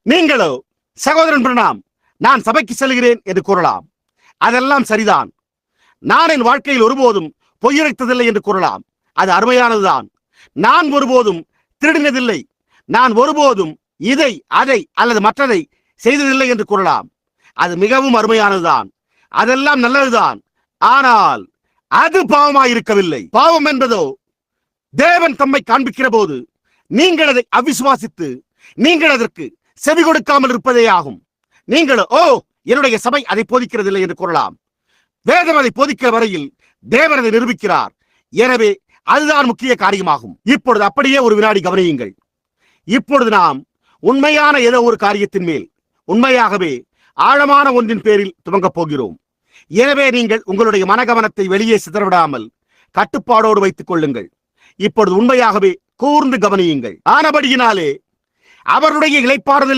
நீங்களோ, சகோதரன் பிரணாம், நான் சபைக்கு செல்கிறேன் என்று கூறலாம். அதெல்லாம் சரிதான். நான் என் வாழ்க்கையில் ஒருபோதும் பொய்யுரைத்ததில்லை என்று கூறலாம். அது அருமையானதுதான். நான் ஒருபோதும் திருடினதில்லை, நான் ஒருபோதும் இதை அதை அல்லது மற்றதை செய்ததில்லை என்று கூறலாம். அது மிகவும் அருமையானதுதான். அதெல்லாம் நல்லதுதான். ஆனால் அது பாவமாயிருக்கவில்லை. பாவம் என்பதோ தேவன் தம்மை காண்பிக்கிற போது நீங்கள் அதை அவிசுவாசித்து நீங்கள் அதற்கு செவி கொடுக்காமல் இருப்பதே ஆகும். நீங்கள் என்னுடைய சபை அதை போதிக்கிறதில்லை என்று கூறலாம். வேதம் அதை போதிக்கிற வரையில் தேவன் அதை நிரூபிக்கிறார். எனவே அதுதான் முக்கிய காரியமாகும். இப்பொழுது அப்படியே ஒரு வினாடி கவனியுங்கள். இப்பொழுது நாம் உண்மையான ஏதோ ஒரு காரியத்தின் மேல் உண்மையாகவே ஆழமான ஒன்றின் பேரில் துவங்கப் போகிறோம். எனவே நீங்கள் உங்களுடைய மனகவனத்தை வெளியே சிதறவிடாமல் கட்டுப்பாடோடு வைத்துக் கொள்ளுங்கள். இப்பொழுது உண்மையாகவே கூர்ந்து கவனியுங்கள். ஆனபடியினாலே அவருடைய இளைப்பாறுதலில்